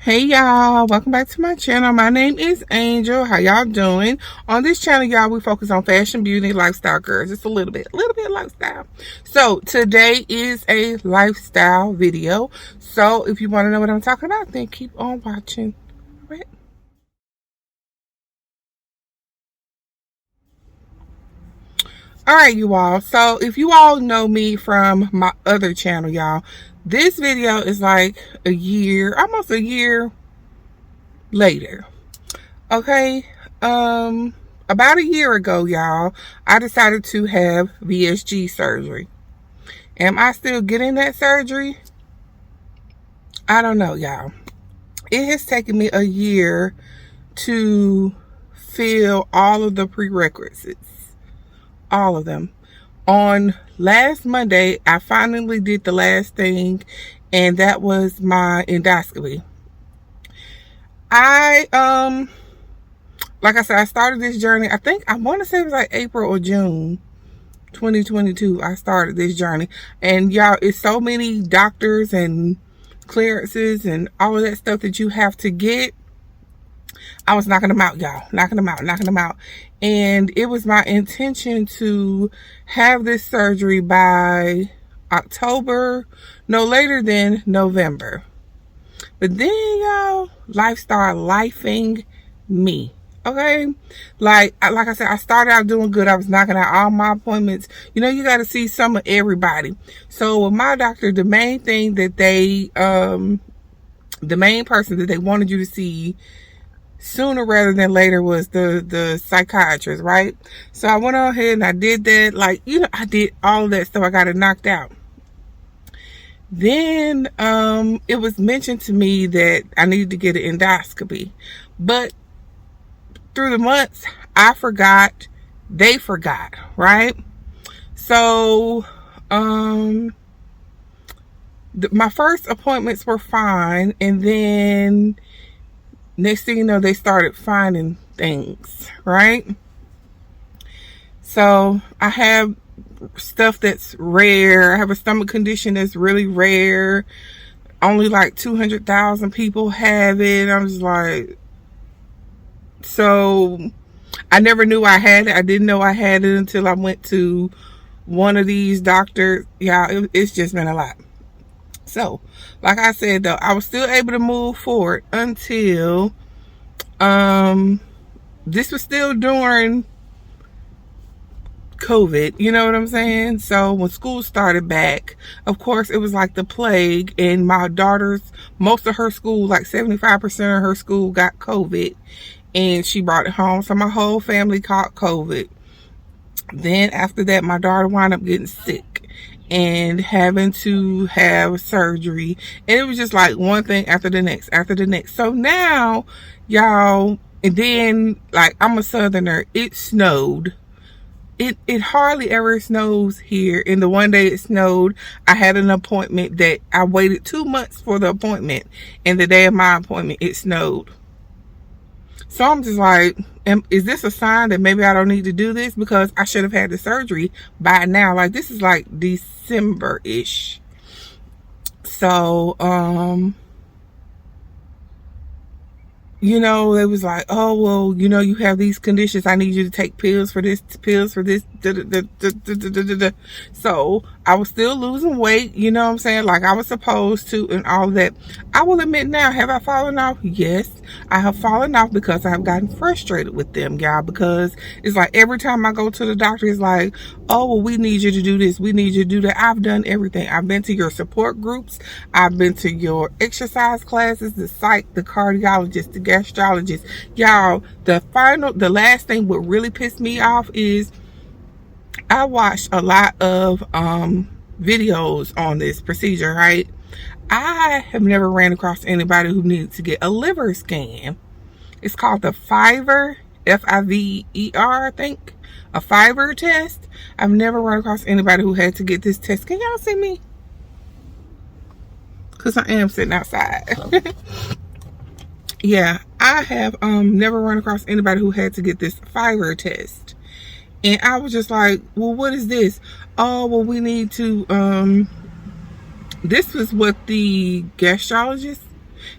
Hey y'all, welcome back to my channel. My name is Angel. How y'all doing? On this channel, y'all, we focus on fashion, beauty, lifestyle, girls. Just a little bit lifestyle. So today is a lifestyle video. So if you want to know what I'm talking about, then keep on watching. All right. All right, you all. So if you all know me from my other channel, y'all, this video is like a year, almost a year later. Okay, about a year ago, y'all, I decided to have VSG surgery. Am I still getting that surgery? I don't know, y'all. It has taken me a year to fill all of the prerequisites, all of them. On last Monday, I finally did the last thing, and that was my endoscopy. Like I said, I started this journey, I want to say it was like April or June 2022. I started this journey. And y'all, it's so many doctors and clearances and all of that stuff that you have to get. I was knocking them out, y'all. Knocking them out. And it was my intention to have this surgery by October, no later than November. But then, y'all, life started lifing me. Okay, like I said, I started out doing good. I was knocking out all my appointments. You know, you got to see some of everybody. So with my doctor, the main thing that the main person that they wanted you to see sooner rather than later was the psychiatrist, right? So I went on ahead and I did that. Like, you know, I did all of that stuff. I got it knocked out. Then it was mentioned to me that I needed to get an endoscopy, but through the months, I forgot, they forgot, right? So, my first appointments were fine, and then next thing you know, they started finding things, right? So, I have stuff that's rare. I have a stomach condition that's really rare. Only like 200,000 people have it. I'm just like, so I never knew I had it. I didn't know I had it until I went to one of these doctors. Yeah, it's just been a lot. So, like I said, though, I was still able to move forward until this was still during COVID, you know what I'm saying? So when school started back, of course, it was like the plague, and my daughter's, most of her school, like 75% of her school got COVID, and she brought it home. So my whole family caught COVID. Then after that, my daughter wound up getting sick and having to have surgery. And it was just like one thing after the next, So now, y'all, and then, like, I'm a southerner, it snowed. It hardly ever snows here. And the one day it snowed, I had an appointment that I waited 2 months for the appointment. And the day of my appointment, it snowed. So I'm just like, is this a sign that maybe I don't need to do this? Because I should have had the surgery by now. Like, this is like December-ish. So, you know, it was like, oh, well, you know, you have these conditions. I need you to take pills for this, So I was still losing weight, you know what I'm saying? Like I was supposed to, and all of that. I will admit now, have I fallen off? Yes, I have fallen off because I have gotten frustrated with them, y'all, because it's like every time I go to the doctor, it's like, oh, well, we need you to do this. We need you to do that. I've done everything. I've been to your support groups. I've been to your exercise classes, the psych, the cardiologist, the gastrologist. Y'all, the last thing what really pissed me off is I watched a lot of videos on this procedure, right? I have never ran across anybody who needed to get a liver scan. It's called the FIVER, F-I-V-E-R, I think. A FIVER test. I've never run across anybody who had to get this test. Can y'all see me? Because I am sitting outside. Yeah, I have never run across anybody who had to get this FIVER test. And I was just like, well, what is this? Oh, well, we need to, this was what the gastrologist,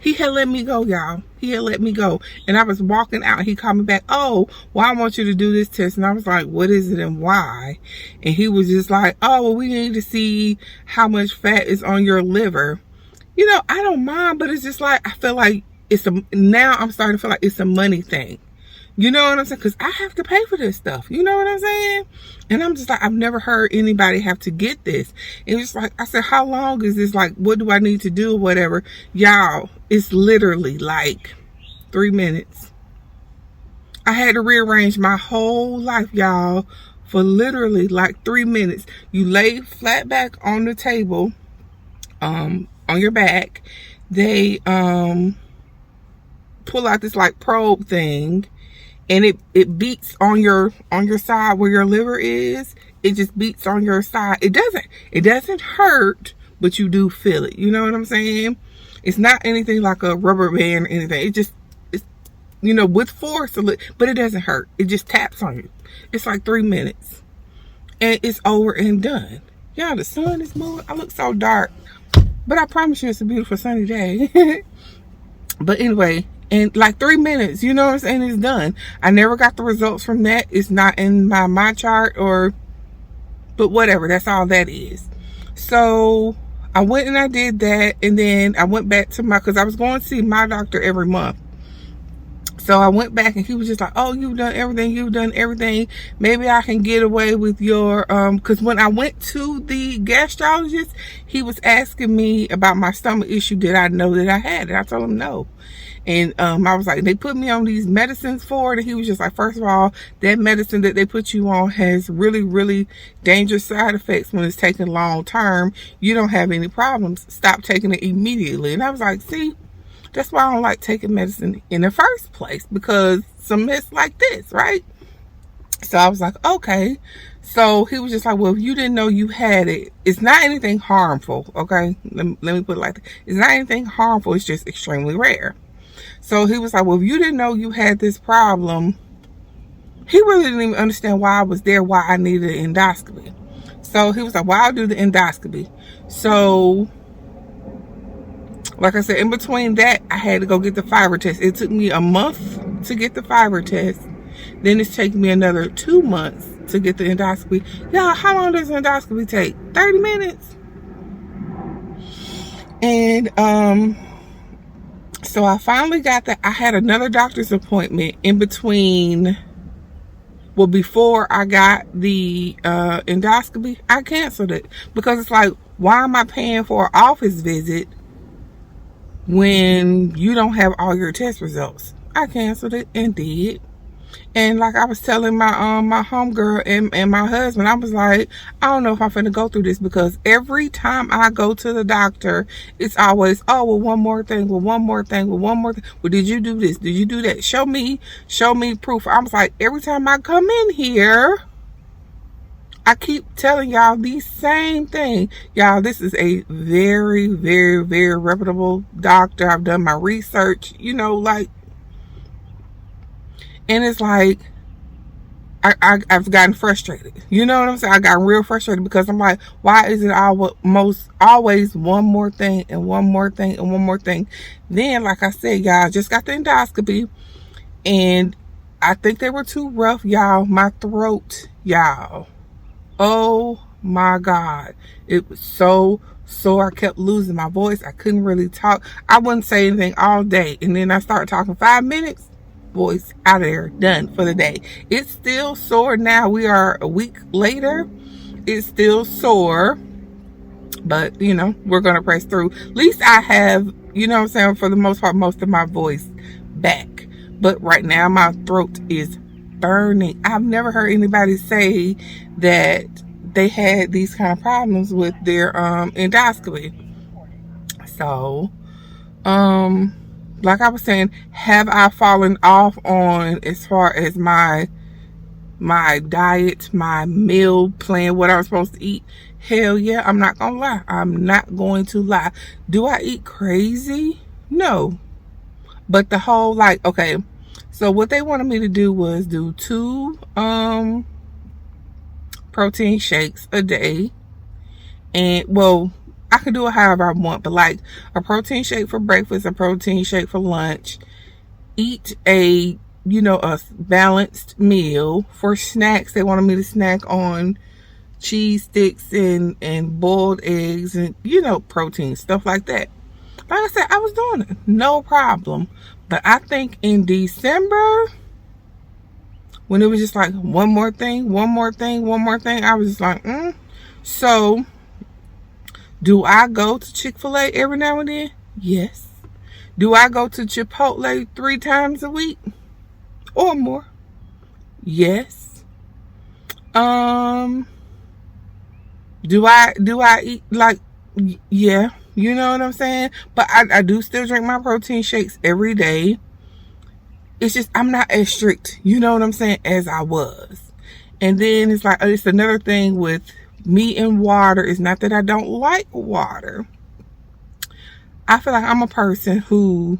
He had let me go, y'all. He had let me go. And I was walking out. He called me back. Oh, well, I want you to do this test. And I was like, what is it and why? And he was just like, oh, well, we need to see how much fat is on your liver. You know, I don't mind, but it's just like, I feel like now I'm starting to feel like it's a money thing. You know what I'm saying? Because I have to pay for this stuff. You know what I'm saying? And I'm just like, I've never heard anybody have to get this. And it's like, I said, how long is this? Like, what do I need to do or whatever? Y'all, it's literally like 3 minutes. I had to rearrange my whole life, y'all, for literally like 3 minutes. You lay flat back on the table, on your back. They pull out this like probe thing. And it beats on your side where your liver is. It just beats on your side. It doesn't hurt, but you do feel it. You know what I'm saying? It's not anything like a rubber band or anything. It's you know, with force, but it doesn't hurt. It just taps on you. It's like 3 minutes. And it's over and done. Y'all, the sun is moving. I look so dark. But I promise you it's a beautiful sunny day. But anyway, in like 3 minutes, you know what I'm saying, it's done. I never got the results from that. It's not in my chart but whatever, that's all that is. So I went and I did that, and then I went back to because I was going to see my doctor every month. So I went back and he was just like, oh, you've done everything. Maybe I can get away with your, because when I went to the gastrologist, he was asking me about my stomach issue. Did I know that I had it? I told him no. And I was like, they put me on these medicines for it. And he was just like, first of all, that medicine that they put you on has really, really dangerous side effects when it's taken long term. You don't have any problems. Stop taking it immediately. And I was like, see, that's why I don't like taking medicine in the first place, because some mess like this, right? So I was like, okay. So he was just like, well, if you didn't know you had it, it's not anything harmful, okay? Let me put it like that. It's not anything harmful. It's just extremely rare. So he was like, well, if you didn't know you had this problem, he really didn't even understand why I was there, why I needed an endoscopy. So he was like, well, I'll do the endoscopy. So like I said, in between that, I had to go get the fiber test. It took me a month to get the fiber test. Then it's taking me another 2 months to get the endoscopy. Y'all, how long does an endoscopy take? 30 minutes. And so I finally got that. I had another doctor's appointment in between. Well, before I got the endoscopy, I canceled it because it's like, why am I paying for an office visit when you don't have all your test results? I canceled it and did. And like I was telling my my homegirl and my husband, I was like, I don't know if I'm finna go through this, because every time I go to the doctor, it's always, oh, well, one more thing, well, did you do this? Did you do that? Show me proof. I was like, every time I come in here, I keep telling y'all the same thing. Y'all, this is a very, very, very reputable doctor. I've done my research, you know, like, and it's like, I've gotten frustrated. You know what I'm saying? I got real frustrated because I'm like, why is it always one more thing and one more thing and one more thing? Then, like I said, y'all, just got the endoscopy, and I think they were too rough, y'all. My throat, y'all. Oh my God. It was so sore. I kept losing my voice. I couldn't really talk. I wouldn't say anything all day. And then I started talking 5 minutes. Voice out of there, done for the day. It's still sore now. We are a week later. It's still sore, but you know, we're gonna press through. At least I have, you know what I'm saying, for the most part, most of my voice back. But right now my throat is burning. I've never heard anybody say that they had these kind of problems with their endoscopy. So like I was saying, have I fallen off on as far as my diet, my meal plan, what I was supposed to eat? Hell yeah, I'm not gonna lie. I'm not going to lie. Do I eat crazy? No. But the whole, like, okay, so what they wanted me to do was do 2 protein shakes a day. And well, I can do it however I want, but like a protein shake for breakfast, a protein shake for lunch, eat a, a balanced meal. For snacks, they wanted me to snack on cheese sticks and boiled eggs and, protein, stuff like that. Like I said, I was doing it, no problem. But I think in December, when it was just like one more thing, one more thing, one more thing, I was just like, So, do I go to Chick-fil-A every now and then? Yes. Do I go to Chipotle 3 times a week or more? Yes. Do I eat like, yeah, you know what I'm saying? But I do still drink my protein shakes every day. It's just I'm not as strict, you know what I'm saying, as I was. And then it's like, it's another thing with me and water. It's not that I don't like water. I feel like I'm a person who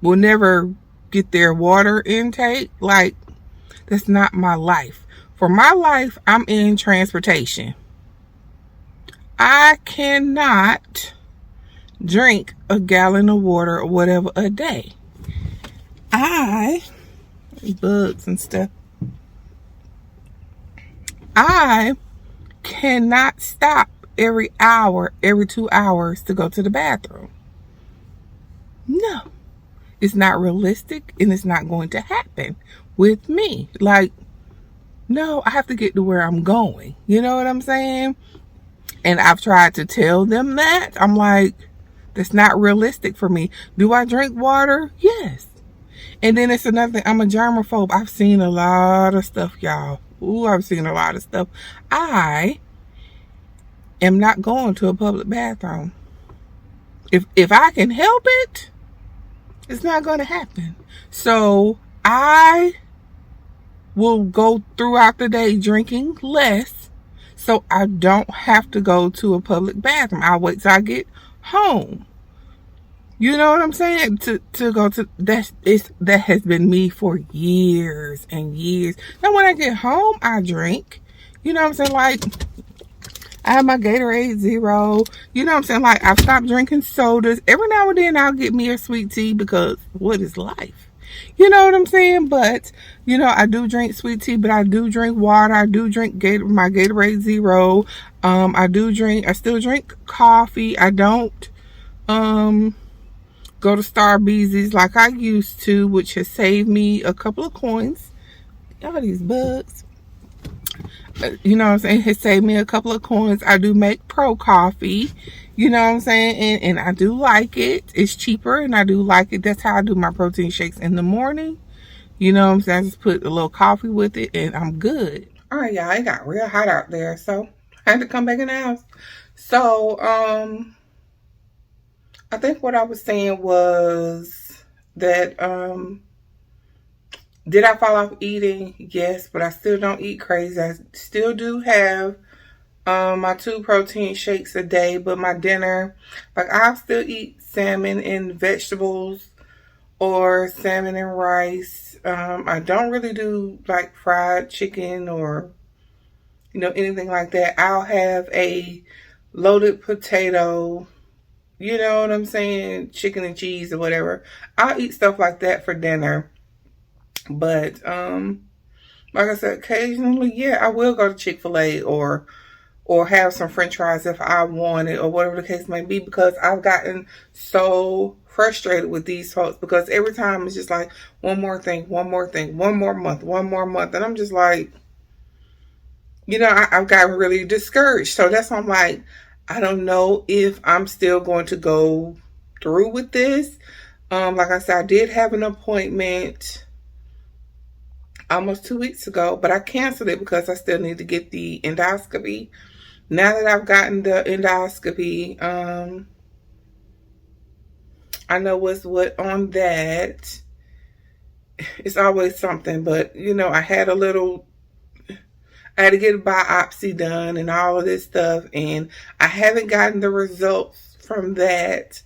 will never get their water intake. Like, that's not my life. For my life, I'm in transportation. I cannot drink a gallon of water or whatever a day. Bugs and stuff. I cannot stop every hour, every 2 hours to go to the bathroom. No, it's not realistic and it's not going to happen with me. Like, no, I have to get to where I'm going. You know what I'm saying? And I've tried to tell them that. I'm like, that's not realistic for me. Do I drink water? Yes. And then it's another thing. I'm a germaphobe. I've seen a lot of stuff, y'all. Ooh, I've seen a lot of stuff. I am not going to a public bathroom. If I can help it, it's not going to happen. So I will go throughout the day drinking less so I don't have to go to a public bathroom. I'll wait till I get home. You know what I'm saying? To go to that has been me for years and years. Now when I get home, I drink. You know what I'm saying? Like, I have my Gatorade Zero. You know what I'm saying? Like, I've stopped drinking sodas. Every now and then I'll get me a sweet tea because what is life? You know what I'm saying? But, I do drink sweet tea, but I do drink water. I do drink my Gatorade Zero. I still drink coffee. I don't go to Starbucks like I used to, which has saved me a couple of coins. Y'all, these bugs. You know what I'm saying? It saved me a couple of coins. I do make pro coffee. You know what I'm saying? And I do like it. It's cheaper and I do like it. That's how I do my protein shakes in the morning. You know what I'm saying? I just put a little coffee with it and I'm good. All right, y'all. It got real hot out there. So I had to come back in the house. So, I think what I was saying was that, did I fall off eating? Yes, but I still don't eat crazy. I still do have my 2 protein shakes a day, but my dinner, like, I'll still eat salmon and vegetables or salmon and rice. I don't really do like fried chicken or, anything like that. I'll have a loaded potato, you know what I'm saying? Chicken and cheese or whatever. I'll eat stuff like that for dinner. But, like I said, occasionally, yeah, I will go to Chick-fil-A or have some French fries if I want it or whatever the case may be, because I've gotten so frustrated with these folks because every time it's just like one more thing, one more thing, one more month. And I'm just like, I've gotten really discouraged. So that's why I'm like, I don't know if I'm still going to go through with this. Like I said, I did have an appointment almost 2 weeks ago, but I canceled it because I still need to get the endoscopy. Now that I've gotten the endoscopy, I know what's what on that. It's always something, but I had to get a biopsy done and all of this stuff, and I haven't gotten the results from that.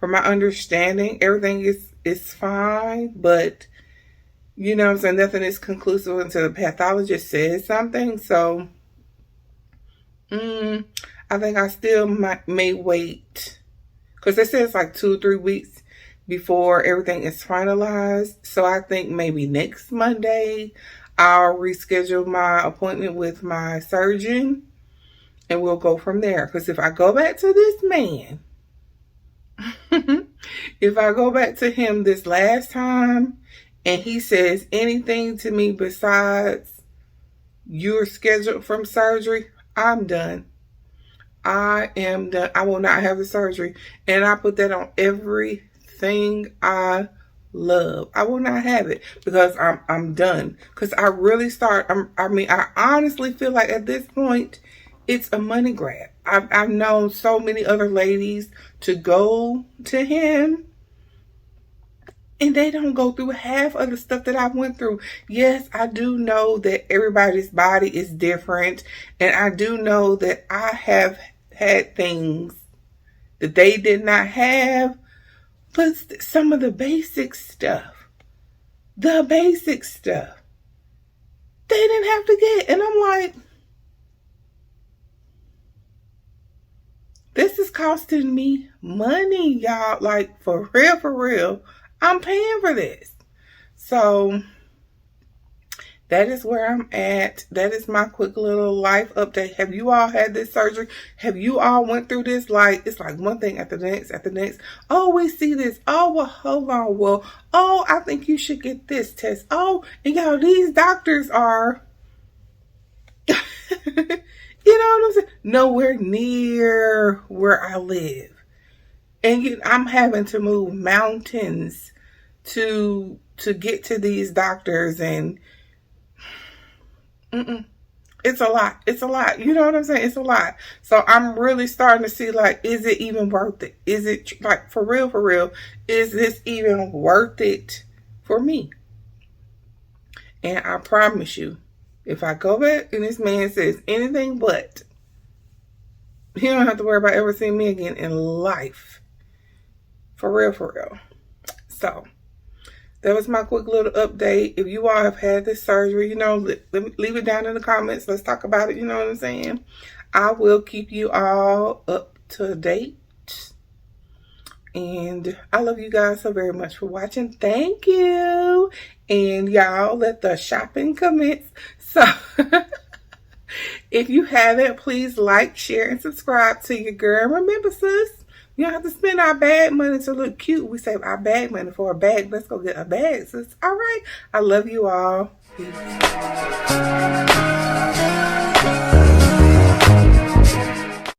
From my understanding, everything is fine, but you know what I'm saying, nothing is conclusive until the pathologist says something. So I I think I still may wait, because it says like 2 or 3 weeks before everything is finalized. So I think maybe next Monday I'll reschedule my appointment with my surgeon and we'll go from there. Because if I go back to this man, if I go back to him this last time and he says anything to me besides you're scheduled from surgery, I'm done. I am done. I will not have the surgery. And I put that on everything I love. I will not have it because I'm done. Because I really I honestly feel like at this point, it's a money grab. I've known so many other ladies to go to him and they don't go through half of the stuff that I went through. Yes, I do know that everybody's body is different. And I do know that I have had things that they did not have. But some of the basic stuff, they didn't have to get. And I'm like, this is costing me money, y'all. Like, for real. I'm paying for this. So that is where I'm at. That is my quick little life update. Have you all had this surgery? Have you all went through this? Like, it's like one thing after the next. Oh, we see this. Oh, well, hold on. Well, oh, I think you should get this test. Oh, and y'all, these doctors are, you know what I'm saying? Nowhere near where I live. And I'm having to move mountains to get to these doctors, and it's a lot. You know what I'm saying? It's a lot. So I'm really starting to see, like, is it even worth it? Is it, like, for real, is this even worth it for me? And I promise you, if I go back and this man says anything but, he don't have to worry about ever seeing me again in life. For real. So that was my quick little update. If you all have had this surgery, you know, leave it down in the comments. Let's talk about it. You know what I'm saying? I will keep you all up to date. And I love you guys so very much for watching. Thank you. And y'all, let the shopping commence. So if you haven't, please like, share, and subscribe to your girl. And remember, sis, you don't have to spend our bag money to look cute. We save our bag money for a bag. Let's go get a bag, sis. All right. I love you all. Peace.